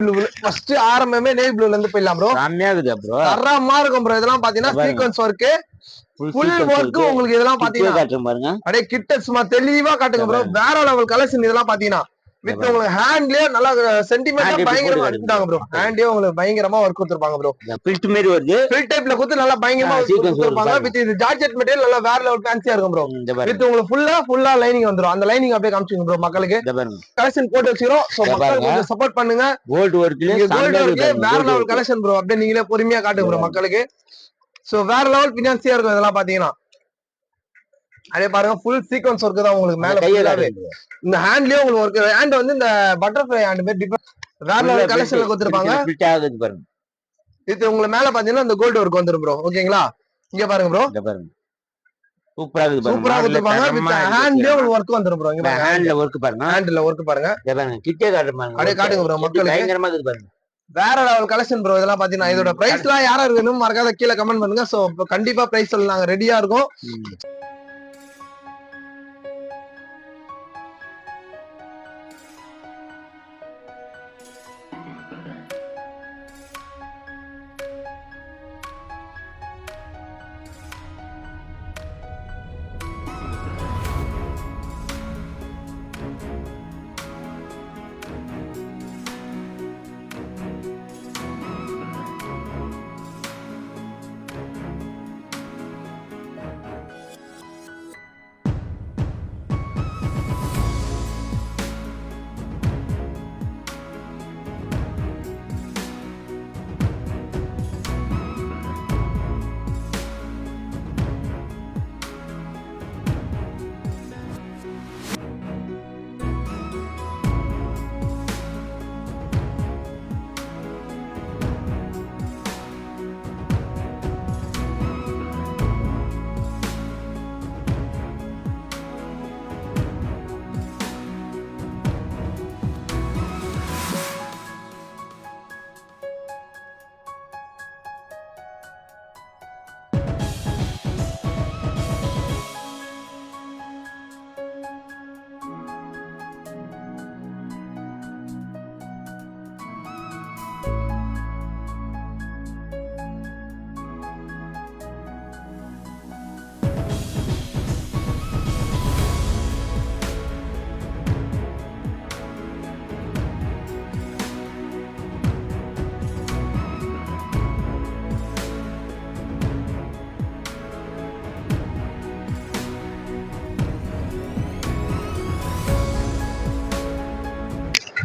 Blue first ஆரம்பமே navy ப்ளூல இருந்து போயிடலாம் ப்ரோ. செம்மையா இருக்குது ப்ரோ. தரமா இருக்கும் ப்ரோ. இதெல்லாம் பாத்தீங்கன்னா சீக்வென்ஸ் ஒர்க், ஃபுல் ஒர்க் உங்களுக்கு. இதெல்லாம் பாத்தீங்கன்னா பாருங்க, அப்படியே கிட்ட சும்மா தெளிவா காட்டுங்க ப்ரோ. வேற லெவல் கலெக்ஷன் இதெல்லாம் பாத்தீங்கன்னா. வித் உங்களுக்கு ஹேண்ட்லயே நல்லா சென்டிமெண்டா பயங்கரமா எடுத்துட்டாங்க ப்ரோ. ஹேண்ட்லயே உங்களுக்கு பயங்கரமா ஒர்க் கொடுத்துருப்பாங்க ப்ரோ. ஃபில்ட் மாதிரி வருது. ஃபில் டைப்ல கொடுத்து நல்லா பயங்கரமா கொடுத்துருப்பாங்க. வித் இது ஜார்ஜெட் மெட்டீரியல் நல்லா வேற லெவல் ஃபேன்சியா இருக்கும் ப்ரோ. வித் உங்களுக்கு ஃபுல்லா லைனிங் வந்துரும். அந்த லைனிங் அப்படியே காமிச்சுங்க ப்ரோ மக்களுக்கு. கலெக்ஷன் போட்டு வச்சிரோம். சோ மக்களுக்கு கொஞ்சம் சப்போர்ட் பண்ணுங்க. கோல்ட் ஒர்க்ல வேற லெவல் கலெக்ஷன் ப்ரோ. அப்படியே நீங்களே பொறுமையா காட்டுங்க ப்ரோ மக்களுக்கு. சோ வேற லெவல் ஃபினான்சியா இருக்கும் இதெல்லாம் பாத்தீங்கன்னா. அதே பாருங்க ஃபுல் சீக்வென்ஸ் ஒர்க் தான் உங்களுக்கு மேல ஃபுல்லாவே. இந்த ஹேண்ட்லயே உங்களுக்கு ஒர்க். ஹேண்ட் வந்து இந்த பட்டர்ஃப்ளை ஹேண்ட் மாதிரி டிஃபரெண்ட் வேற லெவல் கலெக்ஷன்ல கொடுத்திருப்பாங்க. ஃபிட் ஆகுது பாருங்க. இது உங்களுக்கு மேல பாத்தீங்கன்னா இந்த கோல்ட் ஒர்க் வந்துரும் ப்ரோ. ஓகேங்களா? இங்க பாருங்க ப்ரோ. இங்க பாருங்க. சூப்பரா இருக்குது பாருங்க. சூப்பரா கொடுத்திருப்பாங்க. வித் ஹேண்ட்லயே உங்களுக்கு ஒர்க் வந்துரும் ப்ரோ. இங்க பாருங்க. ஹேண்ட்ல ஒர்க் பாருங்க. ஹேண்ட்ல ஒர்க் பாருங்க. இங்க பாருங்க. கிட்டே காட்டுங்க பாருங்க. அப்படியே காட்டுங்க ப்ரோ மக்களுக்கு. பயங்கரமா இருக்குது பாருங்க. வேற லெவல் கலெக்ஷன் ப்ரோ. இதெல்லாம் பாத்தீங்கன்னா இதோட பிரைஸ் எல்லாம் யாரா இருக்குன்னு மறக்காத கீழே கமெண்ட் பண்ணுங்க. சோ கண்டிப்பா பிரைஸ் சொல்ல நாங்க ரெடியா இருக்கோம்.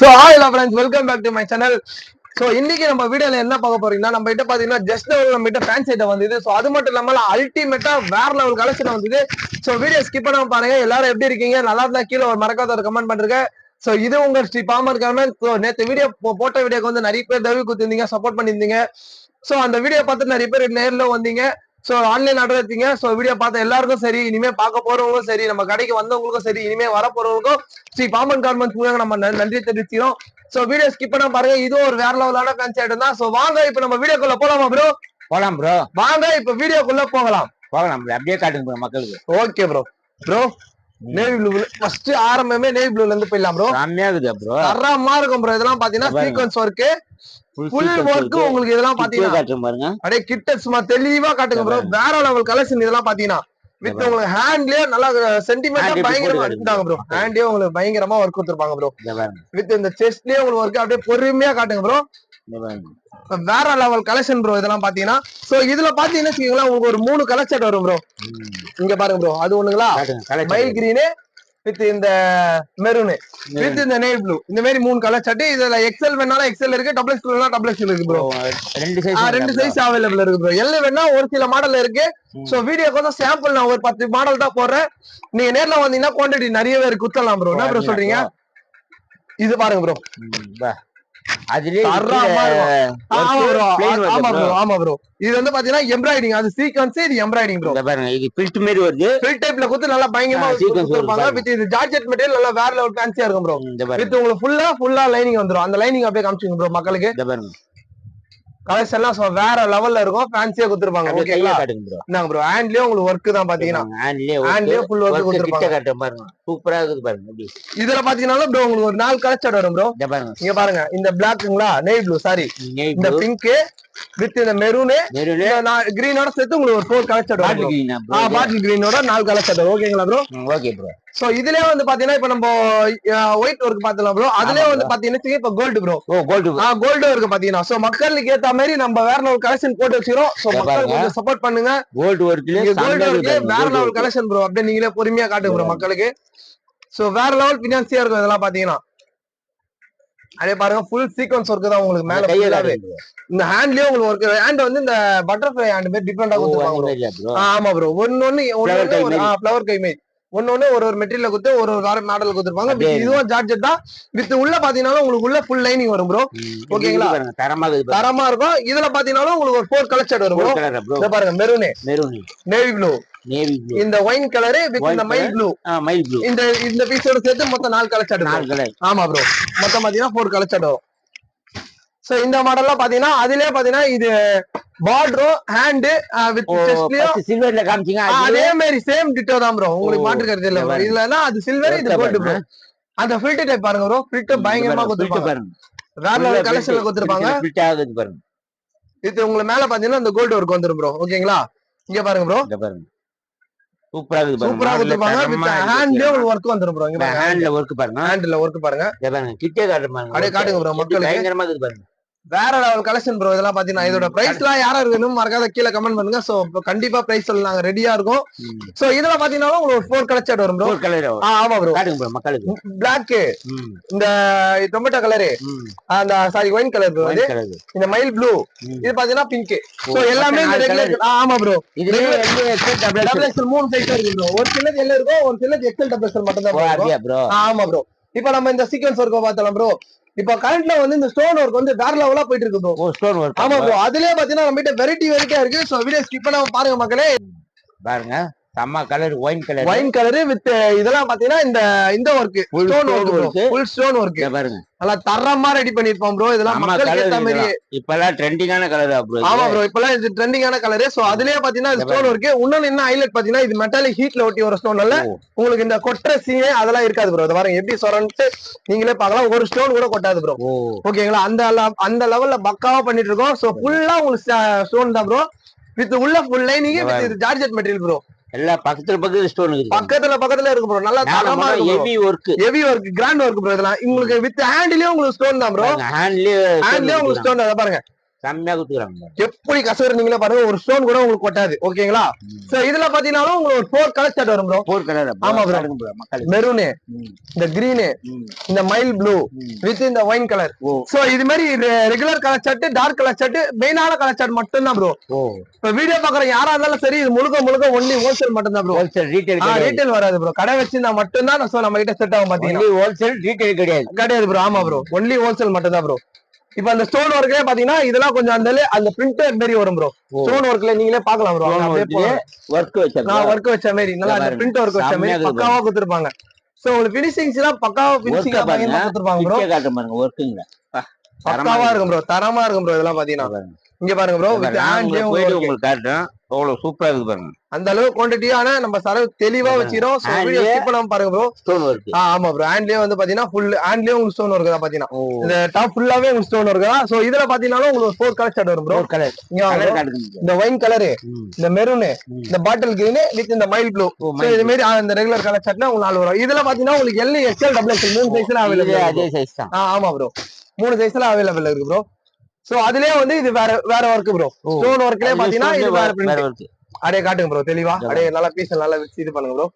So hi hello friends, welcome back to my channel. So இன்னைக்கு நம்ம வீடியோல என்ன பார்க்க போறீங்கன்னா, நம்ம கிட்ட பாத்தீங்கன்னா ஜஸ்ட் நம்ம கிட்ட ஃபேன்சி ஐட்டம் வந்தது. சோ அது மட்டும் இல்லாம அல்டிமேட்டா வேற லெவல் கலெக்ஷன் வந்தது. சோ வீடியோ ஸ்கிப் பண்ணாம பாருங்க. எல்லாரும் எப்படி இருக்கீங்க? நல்லா இருந்தா கீழே ஒரு மறக்காத ஒரு கமெண்ட் பண்ணுங்க. சோ இது உங்க ஸ்ரீ பாமர் கமெண்ட். சோ நேத்து வீடியோ போட்ட வீடியோக்கு வந்து நிறைய பேர் தவி குத்திருந்தீங்க, சப்போர்ட் பண்ணிருந்தீங்க. சோ அந்த வீடியோ பார்த்து நிறைய பேர் நேர்ல வந்தீங்க. சோ ஆன்லைன் ஆர்டர் எடுத்தீங்க. சோ வீடியோ பார்த்த எல்லாருக்கும் சரி, இனிமே பார்க்க போறவங்களும் சரி, நம்ம கடைக்கு வந்தவங்களுக்கும் சரி, இனிமே வர போறவங்களுக்கும் ஸ்ரீ பாமன் கார்மெண்ட்ஸ் மூலம் நம்ம நன்றி தெரிவிக்கிறோம். சோ வீடியோ ஸ்கிப் பண்ண பாருங்க. இது ஒரு வேற லெவலான ஃபேன்சி ஐட்டம் தான். சோ வாங்க இப்ப நம்ம வீடியோக்குள்ள போலாமா ப்ரோ? போலாம் ப்ரோ. வாங்க இப்ப வீடியோக்குள்ள போகலாம். அப்படியே காட்டுங்க ப்ரோ மக்களுக்கு. Okay bro. Bro navy blue first ஆரம்பமே நேவி ப்ளூல இருந்து போயிடலாம் ப்ரோ. செம்மையா இருக்குது ப்ரோ. தரமா இருக்கும் ப்ரோ. இதெல்லாம் பாத்தீங்கன்னா சீக்வென்ஸ் ஒர்க், ஃபுல் ஒர்க் உங்களுக்கு. இதெல்லாம் பாத்தீங்கன்னா காட்டுங்க பாருங்க. அப்படியே கிட்ட சும்மா தெளிவா காட்டுங்க ப்ரோ. வேற லெவல் கலெக்ஷன் இதெல்லாம் பாத்தீங்கன்னா. வித் உங்களுக்கு ஹேண்ட்லயே நல்லா சென்டிமெண்டா பயங்கரமா எடுத்துட்டாங்க ப்ரோ. ஹேண்ட்லயே உங்களுக்கு பயங்கரமா ஒர்க் கொடுத்துருப்பாங்க ப்ரோ. வித் இந்த செஸ்ட்லயே உங்களுக்கு ஒர்க் அப்படியே பொறுமையா காட்டுங்க ப்ரோ. வேற லெவல் கலெக்ஷன் ப்ரோ. இதெல்லாம் பாத்தீங்கன்னா சோ இதுல பாத்தீங்கன்னா உங்களுக்கு ஒரு 3 கலர் செட் வரும் ப்ரோ. இங்க பாருங்க ப்ரோ. அது ஒண்ணுங்களா மை கிரீன் வித் இந்த மெரூன் வித் இந்த நேவி ப்ளூ, இந்த மாதிரி 3 கலர் செட். இதுல எக்ஸ்எல் வேணாலும் எக்ஸ்எல் இருக்கு, டபுள் எக்ஸ்எல் வேணா டபுள் எக்ஸ்எல் இருக்கு ப்ரோ. ரெண்டு சைஸ் அவைலபிள் இருக்கு ப்ரோ. எல்ல வேணா ஒரு சில மாடல் இருக்கு. சோ வீடியோக்கு வந்து சாம்பிள் நான் ஒரு 10 மாடல் தான் போடுறேன். நீங்க நேர்ல வந்தீங்கன்னா குவாண்டிட்டி நிறையவே இருக்கு, குத்தலாம் ப்ரோ. என்ன ப்ரோ சொல்றீங்க? இது பாருங்க ப்ரோ. ஆமா ப்ரோ. இது வந்து பாத்தீங்கன்னா எம்ப்ராய்டிங், அது சீக்வென்ஸ், இது எம்ப்ராய்டிங் ப்ரோ. பாருங்க இது ஃபில்ட் மாதிரி வருது. ஃபில் டைப்ல கொடுத்து நல்லா பயங்கரமா கொடுத்திருப்பாங்க. வித் இது ஜார்ஜெட் மெட்டீரியல் நல்லா வேற லெவல் ஃபேன்சியா இருக்கும் ப்ரோ. வித் உங்களுக்கு ஃபுல்லா லைனிங் வந்துரும். அந்த லைனிங் அப்படியே காமிச்சுங்க ப்ரோ மக்களுக்கு. கலெக்ஷன் எல்லாம் வேற லெவல்ல இருக்கும், ஃபேன்சியா கொடுத்துருப்பாங்க. ஓகேங்களா? நாங்க ப்ரோ ஹேண்ட்லயே உங்களுக்கு ஒர்க் தான் பாத்தீங்கன்னா, ஹேண்ட்லயே ஃபுல் ஒர்க் கொடுத்துருப்பாங்க. சூப்பரா இருக்குது பாருங்க. இதுல பாத்தீங்கன்னா ப்ரோ உங்களுக்கு ஒரு 4 கலர் வரும் ப்ரோ. இங்க பாருங்க, இந்த பிளாக்குங்களா, நேவி ப்ளூ, சாரி இந்த பிங்க் வித் இந்த மெரூனு கிரீனோட சேர்த்து உங்களுக்கு ஒரு 4 கலர் வரும். பாட்டில் கிரீனோட 4 கலர் வரும். ஓகேங்களா ப்ரோ? Okay bro. சோ இதுலயே வந்து பாத்தீங்கன்னா இப்ப நம்ம ஒயிட் ஒர்க் பாத்தலாம் ப்ரோ. அதுலயே வந்து பாத்தீங்கன்னா இப்ப கோல்டு ப்ரோ. கோல்டு ஒர்க் பாத்தீங்கன்னா சோ மக்களுக்கு ஏத்த மாதிரி நம்ம வேற லெவல் கலெக்ஷன் போட்டு வச்சிரோம். சோ மக்களுக்கு கொஞ்சம் சப்போர்ட் பண்ணுங்க. கோல்டு ஒர்க்ல வேற லெவல் கலெக்ஷன் ப்ரோ. அப்படியே நீங்களே பொறுமையா காட்டுங்க ப்ரோ மக்களுக்கு. சோ வேற லெவல் பினான்சியா இருக்கும் இதெல்லாம் பாத்தீங்கன்னா. அதே பாருங்க, ஃபுல் சீக்வென்ஸ் ஒர்க் தான் உங்களுக்கு மேல ஃபுல்லாவே. இந்த ஹேண்ட்லயே உங்களுக்கு ஒர்க், ஹேண்ட் வந்து இந்த பட்டர்ஃப்ளை ஹேண்ட் மாதிரி டிஃபரெண்டா கொடுத்துருப்பாங்க. ஆமா ப்ரோ. ஒன்னு ஃப்ளவர் கை மாதிரி ஒன்னு ஒரு மெட்டீரியல் கொடுத்து ஒரு மாடல் கொடுத்துருப்பாங்க. இதுவும் ஜார்ஜெட் தான். வித் உள்ள பாத்தீங்கன்னா உங்களுக்கு உள்ள ஃபுல் லைனிங் வரும் ப்ரோ. ஓகேங்களா? தரமா இருக்கும். இதுல பாத்தீங்கன்னா உங்களுக்கு ஒரு 4 கலர் வரும் ப்ரோ. இத பாருங்க, மெரூன், நேவி ப்ளூ, இந்த ஒயின் கலர் வித் இந்த மைல் ப்ளூ. இந்த பீஸோட சேர்த்து மொத்தம் 4 கலர். ஆமா ப்ரோ. மொத்தம் பாத்தீங்கன்னா 4 கலர் வரும். சோ இந்த மாடல்லாம் பாத்தீங்கன்னா அதுலயே பாத்தீங்கன்னா இது பார்டரும் ஹேண்ட் வித் செஸ்ட்லயும் சில்வர்ல காமிச்சீங்க, அதே மாதிரி சேம் டிட்டோ தான் ப்ரோ. உங்களுக்கு மாற்று கருத்து இல்ல ப்ரோ. இதுலனா அது சில்வர், இது கோல்ட் ப்ரோ. அந்த ஃபில்டர் டைப் பாருங்க ப்ரோ. ஃபில்டர் பயங்கரமா கொடுத்திருப்பாங்க. வேற லெவல் கலெக்ஷன்ல கொடுத்திருப்பாங்க. ஃபில்ட் ஆகுது பாருங்க. இது உங்களுக்கு மேல பாத்தீங்கன்னா இந்த கோல்ட் ஒர்க் வந்துரும் ப்ரோ. ஓகேங்களா? இங்க பாருங்க ப்ரோ. இங்க பாருங்க, சூப்பரா இருக்குது பாருங்க. சூப்பரா கொடுத்திருப்பாங்க. வித் ஹேண்ட்லயே உங்களுக்கு ஒர்க் வந்துரும் ப்ரோ. இங்க பாருங்க, ஹேண்ட்ல ஒர்க் பாருங்க. ஹேண்ட்ல ஒர்க் பாருங்க. இங்க பாருங்க, கிட்டே காட்டுங்க. அப்படியே காட்டுங்க ப்ரோ மக்களுக்கு. பயங்கரமா இருக்குது பாருங்க. வேற லெவல் கலெக்ஷன் ப்ரோ. இதெல்லாம் பாத்தீங்கன்னா இதோட பிரைஸ் எல்லாம் யாரும் வேணும் மறக்காத கீழே கமெண்ட் பண்ணுங்க. சோ கண்டிப்பா பிரைஸ் சொல்ல நாங்க ரெடியா இருக்கோம். சோ இதுல பாத்தீங்கன்னா உங்களுக்கு 4 கலர் வரும் ப்ரோ. ஆமா ப்ரோ. காட்டுங்க ப்ரோ மக்களுக்கு. பிளாக், இந்த டொமேட்டோ கலர், அந்த சாரி ஒயின் கலர் ப்ரோ. இந்த மைல் ப்ளூ, இது பாத்தீங்கன்னா பிங்க். சோ எல்லாமே இந்த ரெகுலர். ஆமா ப்ரோ. இதுல டபுள் எக்ஸ்எல் 3 சைஸ் இருக்கு ப்ரோ. ஒரு சிலது எல்ல இருக்கும், ஒரு சிலது எக்ஸ்எல் டபுள் எக்ஸ்எல் மட்டும் தான் ப்ரோ. ஆமா ப்ரோ. இப்போ நம்ம இந்த சீக்வென்ஸ் ஒர்க் பார்த்தலாம் ப்ரோ. இப்போ கரண்ட்ல வந்து இந்த ஸ்டோன் ஒர்க் வந்து வேற லெவலா போயிட்டு இருக்கு ப்ரோ. Stone work. ஆமா ப்ரோ. அதுலயே பாத்தீங்கன்னா நம்ம கிட்ட வெரைட்டியா இருக்கு. சோ வீடியோ ஸ்கிப் பண்ணாம பாருங்க மக்களே. பாருங்க, செம்ம கலர், ஒயின் கலர் வித் இதெல்லாம் பாத்தீங்கன்னா இந்த work stone work, full stone work பாருங்க. நல்லா தரமா ரெடி பண்ணிருப்போம் ப்ரோ. இதெல்லாம் மக்களுக்கு ஏத்த மாதிரி இப்பலாம் ட்ரெண்டிங்கான கலரா ப்ரோ. ஆமா ப்ரோ, இப்பலாம் இது ட்ரெண்டிங்கான கலர். சோ அதுலயே பாத்தீங்கன்னா ஸ்டோன் ஒர்க். இன்னொன்னு என்ன ஹைலைட் பாத்தீங்கன்னா இது மெட்டாலிக் ஹீட்ல ஒட்டி வர ஸ்டோன்னால உங்களுக்கு இந்த கொட்டற சீனே அதெல்லாம் இருக்காது ப்ரோ. இத பாருங்க எப்படி சொரன்ட்டு நீங்களே பார்க்கலாம். ஒரு ஸ்டோன் கூட கொட்டாது ப்ரோ. ஓகேங்களா? அந்த லெவல்ல பக்காவா பண்ணிட்டு இருக்கோம். சோ ஃபுல்லா உங்களுக்கு ஸ்டோன் தான் ப்ரோ. வித் உள்ள full lining with georgette material bro. எல்லா பக்கத்துல ஸ்டோன் இருக்கு. பக்கத்துல இருக்கு ப்ரோ. நல்லா தரமா இருக்கு. Heavy work, grand work bro. இதெல்லாம் உங்களுக்கு வித் ஹேண்ட்லயே உங்களுக்கு ஸ்டோன் தான் ப்ரோ. ஹேண்ட்லயே உங்களுக்கு ஸ்டோன் தான். பாருங்க செம்மையா குடுக்குறாங்க. எப்படி கசக்குறீங்களே பாருங்க, ஒரு ஸ்டோன் கூட உங்களுக்கு கொட்டாது. ஓகேங்களா? சோ இதுல பாத்தீங்கன்னா உங்களுக்கு ஒரு 4 கலர் செட் வரும் ப்ரோ. 4 கலர். ஆமா ப்ரோ. மெரூன், இந்த கிரீன், இந்த மைல் ப்ளூ வித் இந்த ஒயின் கலர். சோ இது மாதிரி regular colour set, dark colour set, மெயினான கலர் செட் மட்டும் தான் ப்ரோ. இப்ப வீடியோ பாக்குற யாரா இருந்தாலும் சரி, இது முழுக்க ஒன்லி ஹோல்சேல் மட்டும் தான் ப்ரோ. ஹோல்சேல், ரீட்டைல் வராது ப்ரோ. கடை வச்சிருந்தா மட்டும் தான் நம்ம கிட்ட செட் ஆகும். பாத்தீங்கன்னா ஹோல்சேல், ரீட்டைல் கிடையாது ப்ரோ. ஆமா ப்ரோ, ஒன்லி ஹோல்சேல் மட்டும் தான் ப்ரோ. இப்ப அந்த ஸ்டோன் ஒர்க்லயே பாத்தீங்கன்னா இதெல்லாம் கொஞ்சம் அந்த பிரிண்டட் மாதிரி வரும் ப்ரோ. ஸ்டோன் ஒர்க்ல நீங்களே பாக்கலாம் ப்ரோ. ஒர்க் வச்ச மாதிரி நல்லா அந்த பிரிண்ட் ஒர்க் வச்ச மாதிரி பக்காவா கொடுத்திருப்பாங்க. சோ உங்களுக்கு ஃபினிஷிங்ஸ் எல்லாம் பக்காவா ஃபினிஷிங்கா கொடுத்திருப்பாங்க ப்ரோ. பக்காவா இருக்கும் ப்ரோ. தரமா இருக்கும் ப்ரோ. இதெல்லாம் பாத்தீங்கன்னா இங்க பாருங்க ப்ரோ. வித் ஹேண்ட்லயே உங்களுக்கு காட்டுறேன். அவ்வளவு சூப்பரா இருக்கு பாருங்க. அந்த அளவு குவாண்டிட்டியான நம்ம சரவு தெளிவா வச்சிரோம். சோ வீடியோ ஸ்கிப் பண்ணாம பாருங்க ப்ரோ. Stone work. ஆமா ப்ரோ. ஹேண்ட்லயே வந்து பாத்தீங்கன்னா ஃபுல் ஹேண்ட்லயே உங்களுக்கு ஸ்டோன் ஒர்க் தான் பாத்தீங்கன்னா. இந்த டாப் ஃபுல்லாவே உங்களுக்கு ஸ்டோன் ஒர்க் தான். சோ இதுல பாத்தீங்கன்னா உங்களுக்கு 4 கலர் செட் வரும் ப்ரோ. கலர். இந்த ஒயின் கலர், இந்த மெரூன், இந்த பாட்டில் கிரீன் வித் இந்த மைல் ப்ளூ. சோ இது மாதிரி அந்த ரெகுலர் கலர் செட்னா உங்களுக்கு 4 வரும். இதுல பாத்தீங்கன்னா உங்களுக்கு எல், எக்ஸ்எல், டபுள் எக்ஸ்எல் 3 சைஸ்ல அவேலபிள். அதே சைஸ் தான். ஆமா ப்ரோ. 3 சைஸ்ல அவேலபிள் இருக்கு ப்ரோ. சோ அதுலயே வந்து இது வேற ஒர்க் ப்ரோ. ஸ்டோன் ஒர்க்லயே பாத்தீங்கன்னா இது வேற பிரிண்ட். அடே காட்டுங்க ப்ரோ தெளிவா. அடே நல்லா பீஸ் நல்லா வச்சு இது பண்ணுங்க ப்ரோ.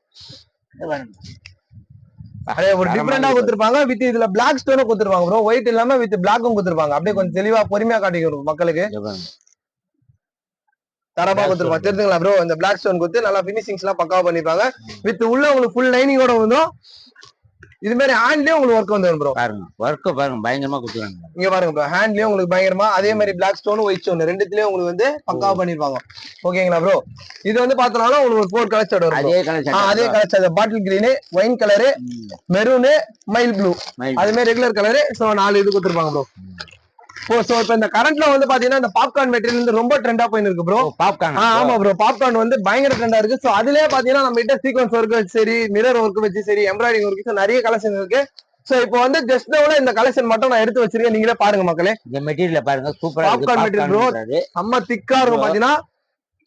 அடே ஒரு டிஃபரெண்டா கொடுத்திருப்பாங்க. வித் இதுல பிளாக் ஸ்டோனும் கொடுத்திருப்பாங்க ப்ரோ. ஒயிட் இல்லாம வித் பிளாக்கும் கொடுத்திருப்பாங்க. அப்படியே கொஞ்சம் தெளிவா பொறுமையா காட்டிக்கணும் மக்களுக்கு. தரமா கொடுத்திருப்பாங்க. தெரிஞ்சுங்களா ப்ரோ? இந்த பிளாக் ஸ்டோன் கொடுத்து நல்லா பினிஷிங்ஸ் எல்லாம் பக்காவா பண்ணிருப்பாங்க. வித் உள்ள உங்களுக்கு ஃபுல் லைனிங்கோட வந்துடும். இது மாதிரி ஹேண்ட்லயே உங்களுக்கு ஒர்க் வந்துடும் ப்ரோ. பாருங்க ஒர்க் பாருங்க, பயங்கரமா கொடுத்துறாங்க. இங்க பாருங்க ப்ரோ, ஹேண்ட்லயே உங்களுக்கு பயங்கரமா அதே மாதிரி பிளாக் ஸ்டோன், ஒயிட் ஸ்டோன் ரெண்டுத்துலயே உங்களுக்கு வந்து பக்காவா பண்ணிருப்பாங்க. ஓகேங்களா ப்ரோ? இது வந்து பார்த்தனால உங்களுக்கு ஒரு 4 கலர் செட் வரும். அதே colour set, bottle green, wine colour, maroon, mile blue, அது மாதிரி ரெகுலர் கலர். சோ 4 இது கொடுத்துருப்பாங்க ப்ரோ. சோ இப்ப இந்த கரண்ட்ல வந்து பாத்தீங்கன்னா இந்த பாப்கார்ன் மெட்டீரியல் வந்து ரொம்ப ட்ரெண்டா போயின்னு இருக்கு ப்ரோ. பாப்கார்ன். ஆமா ப்ரோ, பாப்கார்ன் வந்து பயங்கர ட்ரெண்டா இருக்கு. சோ அதுலயே பாத்தீங்கன்னா நம்ம கிட்ட சீக்வன்ஸ் ஒர்க் வச்சு சரி, மிரர் ஒர்க் வச்சு சரி, எம்ப்ராய்டிங் ஒர்க் நிறைய கலெக்ஷன் இருக்கு. சோ இப்போ வந்து ஜஸ்ட் இந்த கலெக்ஷன் மட்டும் நான் எடுத்து வச்சிருக்கேன், நீங்களே பாருங்க மக்களே. இந்த மெட்டீரியல் பாருங்க, சூப்பரா இருக்கு. பாப்கார்ன் மெட்டீரியல் ப்ரோ, செம்ம திக்கா இருக்கும் பாத்தீங்கன்னா.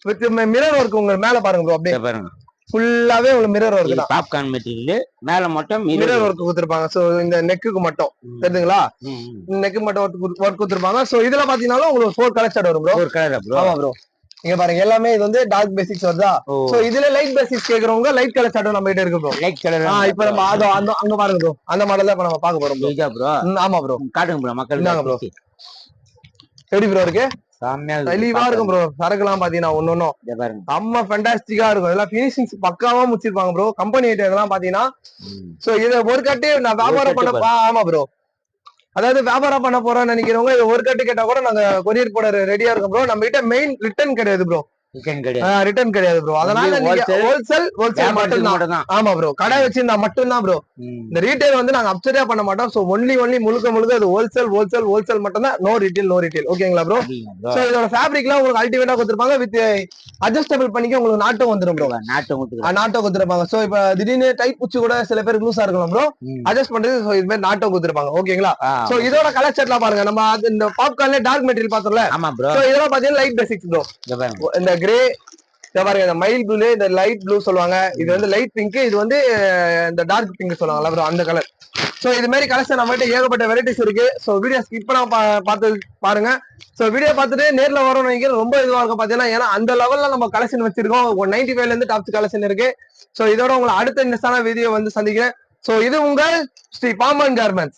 வித் மிரர் ஒர்க் உங்க மேல பாருங்க ப்ரோ, அப்படியே பாருங்க ஃபுல்லாவே உங்களுக்கு மிரர் ஒர்க் தான். பாப்கார்ன் மெட்டீரியல் மேல மட்டும் மிரர் ஒர்க் கொடுத்திருப்பாங்க. சோ இந்த நெக்குக்கு மட்டும் தெரியுதுங்களா, நெக்கு மட்டும் ஒர்க் கொடுத்திருப்பாங்க. சோ இதுல பாத்தீங்கன்னா உங்களுக்கு 4 கலர் ஸ்டார்ட் வரும் ப்ரோ. 4 colour bro. ஆமா ப்ரோ, இங்க பாருங்க எல்லாமே இது வந்து டார்க் பேசிக்ஸ் வருதா. சோ இதுல லைட் பேசிக்ஸ் கேக்குறவங்க லைட் கலர் ஸ்டார்ட் நம்ம கிட்ட இருக்கு ப்ரோ. Light colour. இப்போ நம்ம அங்க பாருங்க ப்ரோ, அந்த மாடல் தான் இப்ப நம்ம பாக்க போறோம் ப்ரோ. ஆமா ப்ரோ, காட்டுங்க ப்ரோ மக்கள். இந்தாங்க ப்ரோ, எப்படி ப்ரோ இருக்கு? தெளிவா இருக்கும் ப்ரோ. சரக்குலாம் பாத்தீங்கன்னா ஒன்னொன்னும் செம்ம ஃபேண்டாஸ்டிக்கா இருக்கும். இதெல்லாம் பினிஷிங்ஸ் பக்காவா முடிச்சிருப்பாங்க ப்ரோ. கம்பெனி ஐட்டம் இதெல்லாம் பாத்தீங்கன்னா. சோ இத ஒரு கட்டு நான் வியாபாரம் பண்ண. ஆமா ப்ரோ, அதாவது வியாபாரம் பண்ண போறோம்னு நினைக்கிறவங்க ஒரு கட்டு கேட்டா கூட நாங்க கொரியர் போட ரெடியா இருக்கோம் ப்ரோ. நம்ம கிட்ட மெயின் ரிட்டர்ன் கிடையாது ப்ரோ. ரிட்டர்ன் கிடையாது ப்ரோ. அதனால நீங்க ஹோல்சேல் மட்டும் தான். ஆமா ப்ரோ, கடை வச்சிருந்தா மட்டும் தான் ப்ரோ. இந்த ரீட்டைல் வந்து நாங்க அப்சரியா பண்ண மாட்டோம். சோ ஒன்லி முழுக்க அது ஹோல்சேல் மட்டும் தான். நோ ரீட்டைல் ஓகேங்களா ப்ரோ? சோ இதோட ஃபேப்ரிக்லாம் உங்களுக்கு அல்டிமேட்டா கொடுத்திருப்பாங்க. வித் அட்ஜஸ்டபிள் பண்ணிக்க உங்களுக்கு நாட்டம் வந்துரும் ப்ரோ. நாட்டம் கொடுத்திருப்பாங்க. சோ இப்ப திடீர்னு டைப் பூச்சி கூட சில பேருக்கு லூசா இருக்கலாம் ப்ரோ, அட்ஜஸ்ட் பண்றது. சோ இது மாதிரி நாட்டம் கொடுத்திருப்பாங்க ஓகேங்களா? சோ இதோட கலர் செட்லாம் பாருங்க. நம்ம இந்த பாப்கார்ன்ல டார்க் மெட்டீரியல் பார்த்தோம்ல. சோ இதெல்லாம் பாத்தீங்கன்னா லைட் பேசிக்ஸ் ப்ரோ. இந்த கிரே பாருங்க, இந்த மைல் ப்ளூ, இந்த லைட் ப்ளூ சொல்லுவாங்க. இது வந்து லைட் பிங்க், இது வந்து இந்த டார்க் பிங்க் சொல்லுவாங்கல்ல ப்ரோ, அந்த கலர். சோ இது மாதிரி கலெக்ஷன் நம்ம கிட்ட ஏகப்பட்ட வெரைட்டிஸ் இருக்கு. சோ வீடியோ ஸ்கிப் பண்ணாம பார்த்து பாருங்க. சோ வீடியோ பார்த்துட்டு நேர்ல வரோம்னு நினைக்கிறேன், ரொம்ப இதுவா இருக்கும் பாத்தீங்கன்னா. ஏன்னா அந்த லெவல்ல நம்ம கலெக்ஷன் வச்சிருக்கோம். 95ல இருந்து டாப் கலெக்ஷன் இருக்கு. சோ இதோட உங்களை அடுத்த இன்ட்ரெஸ்டான வீடியோ வந்து சந்திக்கிறேன். சோ இது உங்கள் ஸ்ரீ பாம்பன் கார்மெண்ட்ஸ்.